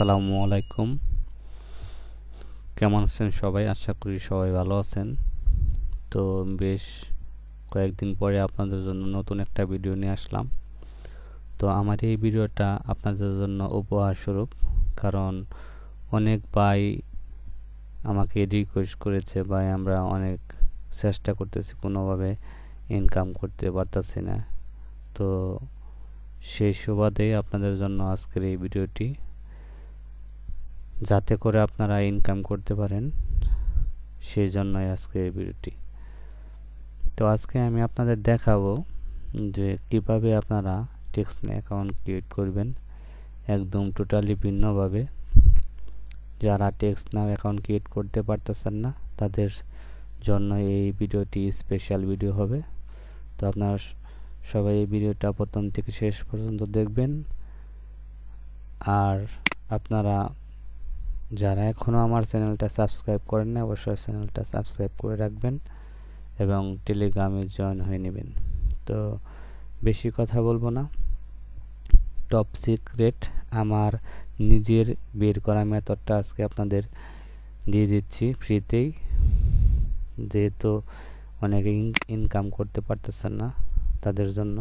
আসসালামু আলাইকুম। কেমন আছেন সবাই? আশা করি সবাই ভালো আছেন। তো বেশ কয়েকদিন পরে আপনাদের জন্য নতুন একটা ভিডিও নিয়ে আসলাম। তো আমার এই ভিডিওটা আপনাদের জন্য উপহার স্বরূপ, কারণ অনেক ভাই আমাকে রিকোয়েস্ট করেছে, ভাই আমরা অনেক চেষ্টা করতেছি, কোনোভাবে ইনকাম করতে পারতেছি না। তো সেই সুবাদেই আপনাদের জন্য আজকের এই ভিডিওটি, যাতে করে আপনারা ইনকাম করতে পারেন, সেই জন্যই আজকে এই ভিডিওটি। তো আজকে আমি আপনাদের দেখাবো যে কিভাবে আপনারা টেক্সট অ্যাকাউন্ট ক্রিয়েট করবেন একদম টোটালি ভিন্নভাবে। যারা টেক্সট নাও অ্যাকাউন্ট ক্রিয়েট করতে পারতেছেন না, তাদের জন্য এই ভিডিওটি স্পেশাল ভিডিও হবে। তো আপনারা সবাই এই ভিডিওটা প্রথম থেকে শেষ পর্যন্ত দেখবেন। আর আপনারা যারা এখনও আমার চ্যানেলটা সাবস্ক্রাইব করেন না, অবশ্যই চ্যানেলটা সাবস্ক্রাইব করে রাখবেন এবং টেলিগ্রামে জয়েন হয়ে নেবেন। তো বেশি কথা বলবো না, টপ সিক্রেট আমার নিজের বের করা মেথডটা আজকে আপনাদের দিয়ে দিচ্ছি ফ্রিতেই, যেহেতু অনেকে ইনকাম করতে পারতেছেন না তাদের জন্য।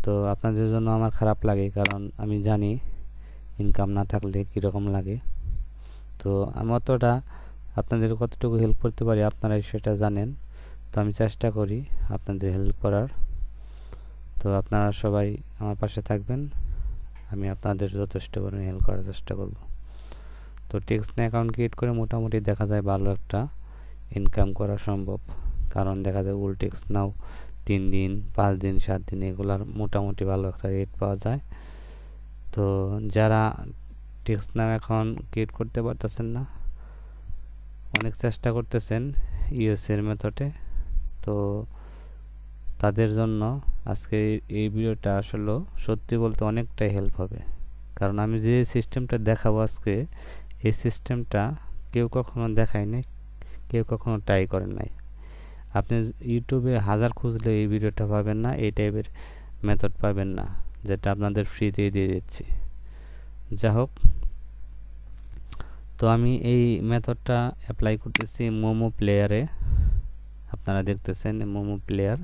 তো আপনাদের জন্য আমার খারাপ লাগে, কারণ আমি জানি ইনকাম না থাকলে কীরকম লাগে। তো আমি অতটা আপনাদের কতটুকু হেল্প করতে পারি আপনারাই সেটা জানেন। তো আমি চেষ্টা করি আপনাদের হেল্প করার। তো আপনারা সবাই আমার পাশে থাকবেন, আমি আপনাদের যথেষ্ট পরিমাণে হেল্প করার চেষ্টা করব। তো টেক্সট অ্যাকাউন্ট ক্রিয়েট করে মোটামুটি দেখা যায় ভালো একটা ইনকাম করা সম্ভব, কারণ দেখা যায় উল টেক্সট নাও 3 দিন 5 দিন 7 দিন এগুলার মোটামুটি ভালো একটা রেট পাওয়া যায়। তো যারা টেক্সট নাও এখন ক্রিয়েট করতে পারতেছেন না, অনেক চেষ্টা করতেছেন ইউএসএর মেথডে, তো তাদের জন্য আজকে এই ভিডিওটা আসলে সত্যি বলতে অনেকটাই হেল্প হবে। কারণ আমি যে সিস্টেমটা দেখাবো আজকে, এই সিস্টেমটা কেউ কখনো দেখায় নাই, কেউ কখনো ট্রাই করেন নাই। আপনি ইউটিউবে হাজার খুঁজলে এই ভিডিওটা পাবেন না, এই টাইপের মেথড পাবেন না, যেটা আপনাদের ফ্রিতেই দিয়ে দিচ্ছি। যা হোক, তো আমি এই মেথডটা অ্যাপ্লাই করতেছি মোমো প্লেয়ারে। আপনারা দেখতেছেন মোমো প্লেয়ার।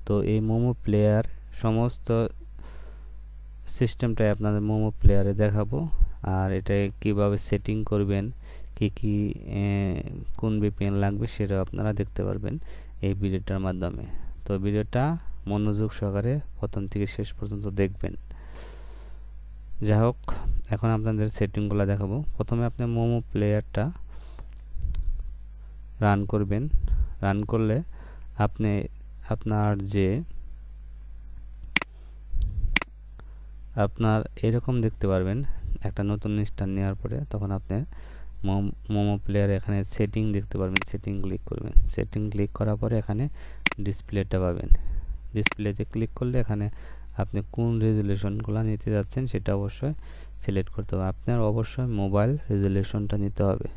তো এই মোমো প্লেয়ার সমস্ত সিস্টেমটাই আপনাদের মোমো প্লেয়ারে দেখাবো। আর এটা কিভাবে সেটিং করবেন, কি কোন VPN লাগবে, সেটা আপনারা দেখতে পারবেন এই ভিডিওটার মাধ্যমে। তো ভিডিওটা মনোযোগ সহকারে প্রথম থেকে শেষ পর্যন্ত দেখবেন। যা হোক, এখন আপনাদের সেটিংগুলো দেখাবো। প্রথমে আপনি মোমো প্লেয়ারটা রান করবেন। রান করলে আপনি আপনার এরকম দেখতে পারবেন একটা নতুন ইনস্টল নেওয়ার পরে। তখন আপনি মোমো প্লেয়ার এখানে সেটিং দেখতে পারবেন, সেটিং ক্লিক করবেন। সেটিং ক্লিক করার পরে এখানে ডিসপ্লেটা পাবেন। ডিসপ্লেতে ক্লিক করলে এখানে আপনি কোন রেজুলেশনগুলো নিতে যাচ্ছেন সেটা অবশ্যই সিলেক্ট করতে হবে। আপনার অবশ্যই মোবাইল রেজুলেশনটা নিতে হবে।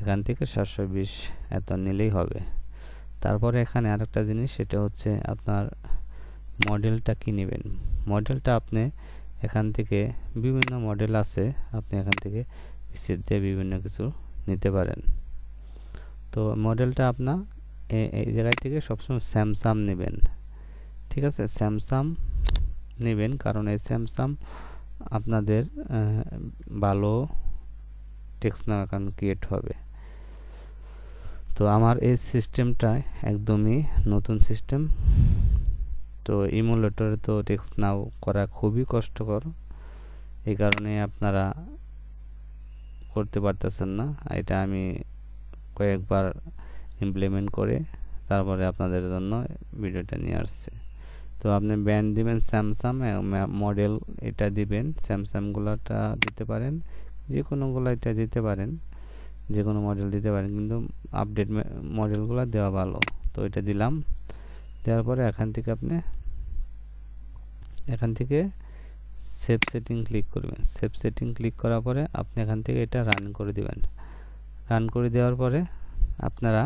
এখান থেকে 720 এত নিলেই হবে। তারপরে এখানে আরেকটা জিনিস, সেটা হচ্ছে আপনার মডেলটা কি নেবেন। মডেলটা আপনি এখান থেকে বিভিন্ন মডেল আছে, আপনি এখান থেকে পিসির দিয়ে বিভিন্ন কিছু নিতে পারেন। তো মডেলটা আপনার এই জায়গায় থেকে সবসময় স্যামসাং নেবেন, ঠিক আছে? স্যামসাং নেবেন, কারণ এই স্যামসাং আপনাদের ভালো টেক্সট নাও অ্যাকাউন্ট ক্রিয়েট হবে। তো আমার এই সিস্টেমটা একদমই নতুন সিস্টেম। তো ইমুলেটরে তো টেক্সট নাও করা খুবই কষ্টকর, এই কারণে আপনারা করতে পারতেছেন না। এটা আমি কয়েকবার ইমপ্লিমেন্ট করে তারপরে আপনাদের জন্য ভিডিওটা নিয়ে আসছি। তো আপনি ব্র্যান্ড দিবেন স্যামসাং, মডেল এটা দিবেন, স্যামসাংগুলোটা দিতে পারেন, যে কোনোগুলো এটা দিতে পারেন, যে কোনো মডেল দিতে পারেন, কিন্তু আপডেট মডেলগুলো দেওয়া ভালো। তো এটা দিলাম। দেওয়ার পরে এখান থেকে সেভ সেটিং ক্লিক করবেন। সেভ সেটিং ক্লিক করার পরে আপনি এখান থেকে এটা রান করে দিবেন। রান করে দেওয়ার পরে আপনারা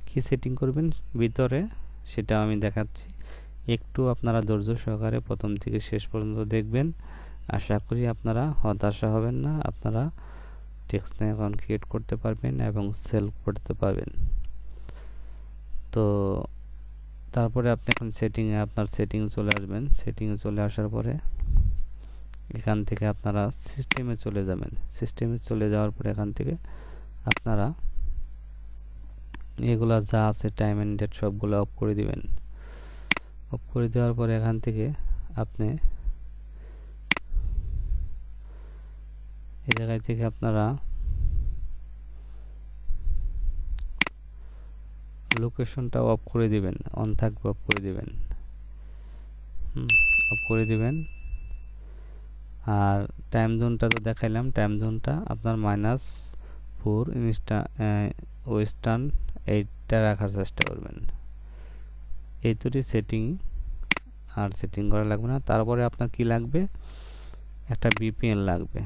কি সেটিং করবেন ভিতরে সেটা আমি দেখাচ্ছি। একটু আপনারা ধৈর্য সহকারে প্রথম থেকে শেষ পর্যন্ত দেখবেন, আশা করি আপনারা হতাশা হবেন না, আপনারা টেক্সট অ্যাকাউন্ট ক্রিয়েট করতে পারবেন এবং সেল করতে পারবেন। তো তারপরে আপনি এখন আপনার সেটিংয়ে চলে আসবেন। সেটিংয়ে চলে আসার পরে এখান থেকে আপনারা সিস্টেমে চলে যাবেন। সিস্টেমে চলে যাওয়ার পরে এখান থেকে আপনারা এগুলা যা আছে টাইম এন্ড ডেট সবগুলো অফ করে দিবেন। অফ করে দেওয়ার পরে এখান থেকে আপনি এই জায়গায় থেকে আপনারা লোকেশনটা অফ করে দিবেন, অন থাকবে অফ করে দিবেন, অফ করে দিবেন। আর টাইম জোনটা তো দেখাইলাম, টাইম জোনটা আপনার -4 ওয়েস্টার্ন এইটা রাখার চেষ্টা করবেন। এই দুটি সেটিং আর সেটিং করা লাগবে না। তারপরে আপনার কি লাগবে, একটা ভিপিএন লাগবে,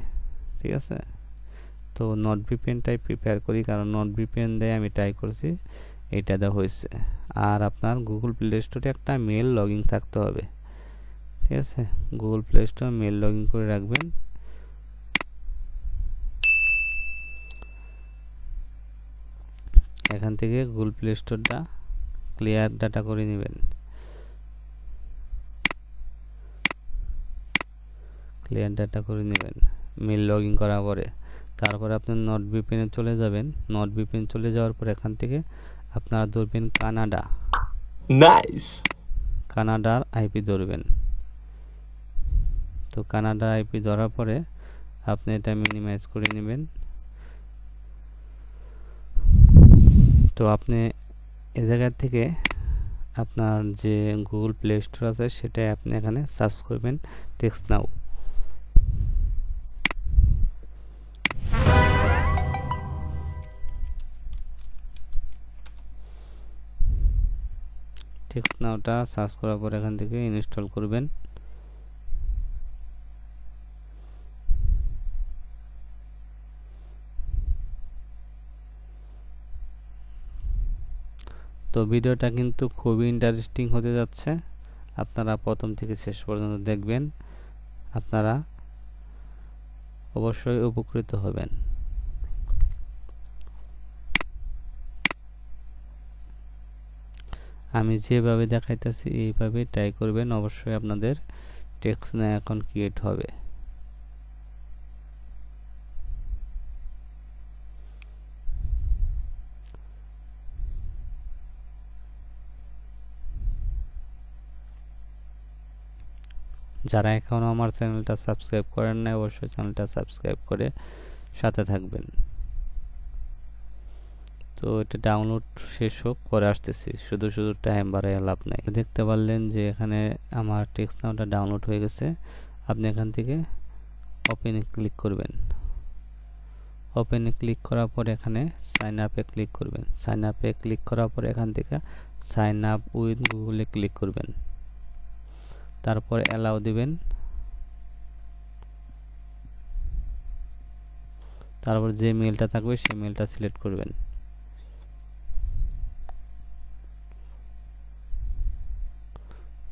ঠিক আছে। তো নট ভিপিএনটাই প্রিপেয়ার করি, কারণ নট ভিপিএন দিয়ে আমি ট্রাই করছি, এইটা দেওয়া হয়েছে। আর আপনার গুগল প্লে স্টোরে একটা মেল লগইন থাকতে হবে, ঠিক আছে। গুগল প্লে স্টোরে মেল লগইন করে রাখবেন। এখান থেকে গুগল প্লে স্টোরটা ক্লিয়ার ডাটা করে নেবেন। ক্লিয়ার ডাটা করে নেবেন মেল লগইন করার পরে। তারপরে আপনি নট ভিপিএন এ চলে যাবেন। নট ভিপিএন চলে যাওয়ার পর এখান থেকে আপনারা ধরবেন কানাডা। নাইস। কানাডার আইপি ধরবেন। তো কানাডার আইপি ধরার পরে আপনি এটা মিনিমাইজ করে নেবেন। তো আপনি এই জায়গা থেকে আপনার যে গুগল প্লে স্টোর আছে সেটাই আপনি এখানে সার্চ করবেন টেক্সট নাও। টেক্সট নাওটা সার্চ করার পর এখান থেকে ইনস্টল করবেন। তো ভিডিওটা কিন্তু খুবই ইন্টারেস্টিং হতে যাচ্ছে, আপনারা প্রথম থেকে শেষ পর্যন্ত দেখবেন, আপনারা অবশ্যই উপকৃত হবেন। আমি যেভাবে দেখাইতেছি এইভাবে ট্রাই করবেন, অবশ্যই আপনাদের টেক্সট অ্যাকাউন্ট ক্রিয়েট হবে। যারা এখনো আমার চ্যানেলটা সাবস্ক্রাইব করেন না, অবশ্যই চ্যানেলটা সাবস্ক্রাইব করে সাথে থাকবেন। তো এটা ডাউনলোড শেষ হোক, পরে আসতেছি, শুধু টাইম বাড়ায় লাভ নাই। দেখতে পারলেন যে এখানে আমার টেক্সট নাওটা ডাউনলোড হয়ে গেছে। আপনি এখান থেকে ওপেনে ক্লিক করবেন। ওপেনে ক্লিক করার পর এখানে সাইন আপে ক্লিক করবেন। সাইন আপে ক্লিক করার পর এখান থেকে সাইন আপ উইথ গুগলে ক্লিক করবেন। তারপর অ্যালাউ দিবেন। তারপর যে মেলটা থাকবে সেই মেলটা সিলেক্ট করবেন।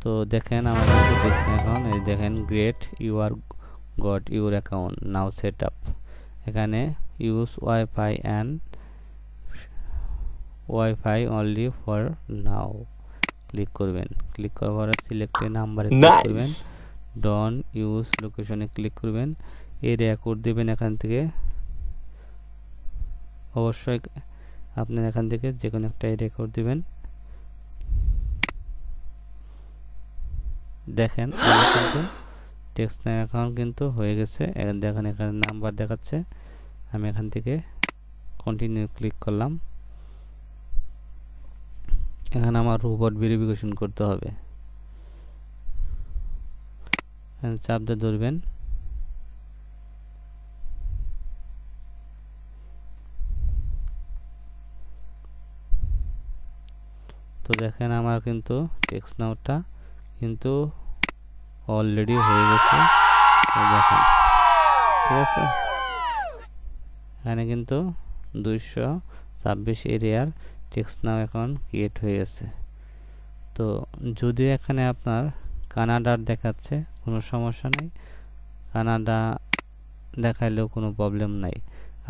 তো দেখেন আমার টেক্সট অ্যাকাউন্ট, এই দেখেন great, you are got your account now set up. এখানে use wifi and wifi only for now click করবেন। ক্লিক করার পরে সিলেক্ট এ নাম্বারে ক্লিক করবেন। ডন ইউজ লোকেশনে ক্লিক করবেন। এই রেকর্ড দিবেন এখান থেকে, অবশ্যই আপনি এখান থেকে যে কোনো একটা রেকর্ড দিবেন। দেখেন কিন্তু টেক্সট অ্যাকাউন্ট কিন্তু হয়ে গেছে। দেখেন এখানে নাম্বার দেখাচ্ছে। আমি এখান থেকে কন্টিনিউ ক্লিক করলাম। এখানে আমার রোবট ভেরিফিকেশন করতে হবে। এখানে চাপ দিয়ে ধরবেন। তো দেখেন আমার কিন্তু টেক্সট নাওটা কিন্তু অলরেডি হয়ে গেছে, দেখেন, ঠিক আছে। এখানে কিন্তু 226 এরিয়ার টেক্সট নাও এখন ক্রিয়েট হয়ে গেছে। তো যদি এখানে আপনার কানাডার দেখাচ্ছে, কোনো সমস্যা নেই, কানাডা দেখাইলেও কোনো প্রবলেম নাই।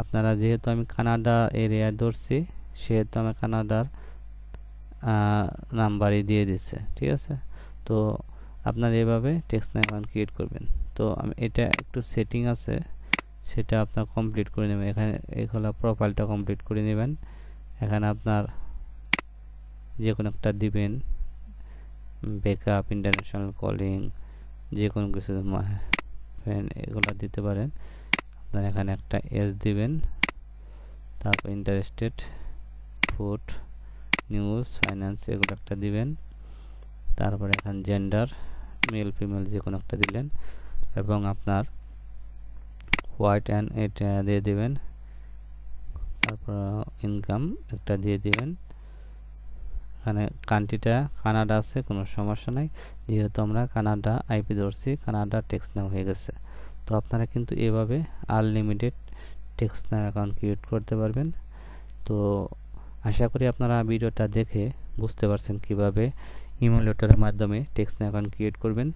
আপনারা যেহেতু আমি কানাডা এরিয়া ধরছি সেহেতু আমি কানাডার নাম্বারই দিয়ে দিচ্ছে, ঠিক আছে। তো আপনারা এভাবে টেক্সট অ্যাকাউন্ট ক্রিয়েট করবেন। তো আমি এটা একটু সেটিং আছে সেটা আপনার কমপ্লিট করে নেবেন। এখানে এগুলো প্রোফাইলটা কমপ্লিট করে নেবেন। এখানে আপনার যে কোনো একটা দিবেন, ব্যাকআপ, ইন্টারন্যাশনাল কলিং, যে কোনো কিছু এগুলো দিতে পারেন। আপনার এখানে একটা এস দিবেন, তারপর ইন্টারেস্টেড, ফুড, নিউজ, ফাইন্যান্স এগুলো একটা দিবেন। তারপর এখানে জেন্ডার, মেল ফিমেল যে কোনো একটা দিলেন, এবং আপনার হোয়াইট অ্যান্ড এটা দিয়ে দিবেন। তারপর ইনকাম একটা দিয়ে দিবেন। এখানে কান্ট্রিটা কানাডা আছে, কোনো সমস্যা নাই, যেহেতু আমরা কানাডা আইপি ধরছি, কানাডা টেক্সট নাও হয়ে গেছে। তো আপনারা কিন্তু এভাবে আনলিমিটেড টেক্সট নাও অ্যাকাউন্ট ক্রিয়েট করতে পারবেন। তো আশা করি আপনারা ভিডিওটা দেখে বুঝতে পারছেন কিভাবে ইমুলেটরের মাধ্যমে টেক্সট নাও অ্যাকাউন্ট ক্রিয়েট করবেন।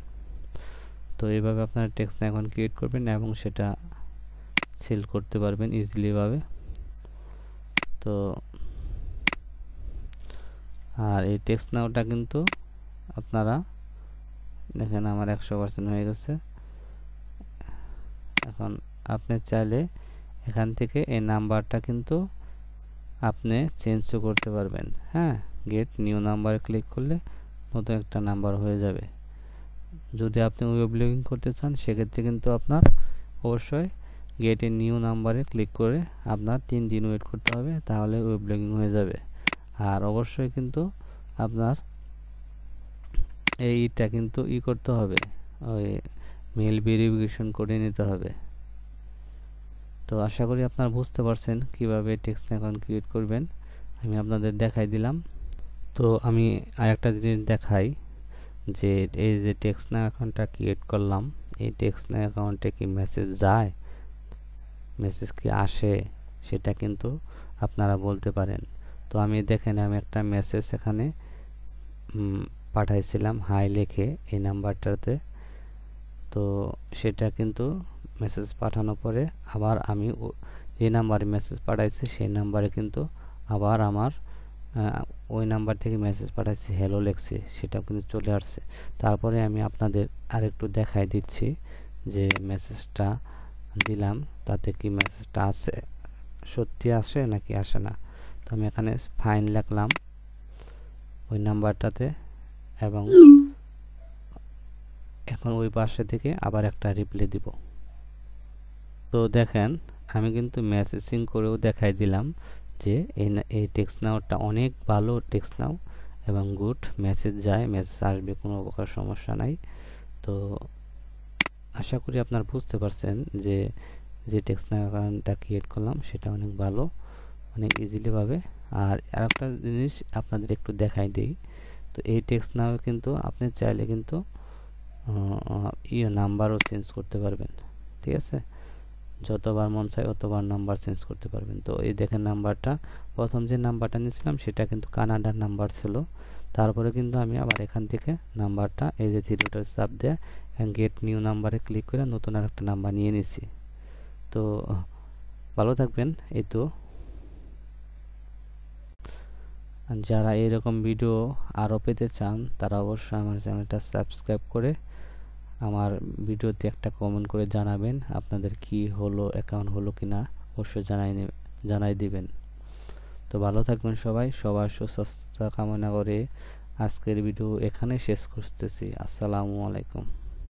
তো এইভাবে আপনারা টেক্সট নাও অ্যাকাউন্ট ক্রিয়েট করবেন এবং সেটা সেল করতে পারবেন ইজিলি ভাবে। তো আর এই টেক্সট নাওটা কিন্তু আপনারা দেখেন আমার 100% হয়ে গেছে। এখন আপনি চাইলে এখান থেকে এই নাম্বারটা কিন্তু আপনি চেঞ্জও করতে পারবেন। হ্যাঁ, গেট নিউ নাম্বার ক্লিক করলে নতুন একটা নাম্বার হয়ে যাবে। যদি আপনি ওয়েব লগইন করতে চান সেক্ষেত্রে কিন্তু আপনার অবশ্যই গেট এ নিউ নাম্বারে ক্লিক করে আপনার 3 দিন ওয়েট করতে হবে, তাহলে ওয়েব লগইন হয়ে যাবে। আর অবশ্যই কিন্তু আপনার এইটা কিন্তু করতে হবে, ওই মেল ভেরিফিকেশন করে নিতে হবে। তো আশা করি আপনারা বুঝতে পারছেন কিভাবে টেক্সট অ্যাকাউন্ট ক্রিয়েট করবেন, আমি আপনাদের দেখাই দিলাম। তো আমি আরেকটা জিনিস দেখাই যে এই যে টেক্সট অ্যাকাউন্টটা ক্রিয়েট করলাম, এই টেক্সট অ্যাকাউন্টে কি মেসেজ যায়, মেসেজ কি আসে, সেটা কিন্তু আপনারা বলতে পারেন। তো আমি দেখেন আমি একটা মেসেজ এখানে পাঠাইছিলাম হাই লিখে এই নাম্বারটাতে। তো সেটা কিন্তু মেসেজ পাঠানোর পরে আবার আমি যে নাম্বারে মেসেজ পাঠাইছি সেই নাম্বারে কিন্তু আবার আমার ওই নাম্বার থেকে মেসেজ পাঠাইছি, হ্যালো লিখছি, সেটা কিন্তু চলে আসছে। তারপরে আমি আপনাদের আরেকটু দেখাই দিচ্ছি যে মেসেজটা দিলাম তাতে কি মেসেজটা আসে, সত্যি আসে নাকি আসে না। তো আমি এখানে ফাইন লিখলাম ওই নাম্বারটাতে, এবং এখন ওই পাশে থেকে আবার একটা রিপ্লাই দিব। তো দেখেন আমি কিন্তু মেসেজিং করেও দেখাই দিলাম যে এই টেক্সট নাওটা অনেক ভালো টেক্সট নাও এবং গুড, মেসেজ যায়, মেসেজ আসবে, কোনো প্রকার সমস্যা নাই। তো আশা করি আপনারা বুঝতে পারছেন যে যে টেক্সট নাও অ্যাকাউন্টটা ক্রিয়েট করলাম সেটা অনেক ভালো, অনেক ইজিলি ভাবে। আর আরেকটা জিনিস আপনাদের একটু দেখাই দিই। তো এই টেক্সট নাও কিন্তু আপনি চাইলে কিন্তু নাম্বারও চেঞ্জ করতে পারবেন, ঠিক আছে। যতবার মন চায় অতবার নাম্বার চেঞ্জ করতে পারবেন। তো এই দেখেন নাম্বারটা, প্রথম যে নাম্বারটা নিয়েছিলাম সেটা কিন্তু কানাডার নাম্বার ছিল। তারপরে কিন্তু আমি আবার এখান থেকে নাম্বারটা এই যে থ্রিটার চাপ দেয় গেট নিউ নাম্বারে ক্লিক করে নতুন আর একটা নাম্বার নিয়ে নিছি। তো ভালো থাকবেন। এই তো যারা এরকম ভিডিও আরও পেতে চান তারা অবশ্যই আমার চ্যানেলটা সাবস্ক্রাইব করে আমার ভিডিওতে একটা কমেন্ট করে জানাবেন আপনাদের কি হলো, অ্যাকাউন্ট হলো কিনা অবশ্যই জানাই দিবেন। তো ভালো থাকবেন সবাই, সবার সুস্বাস্থ্য কামনা করে আজকের ভিডিও এখানে শেষ করতেছি। আসসালামু আলাইকুম।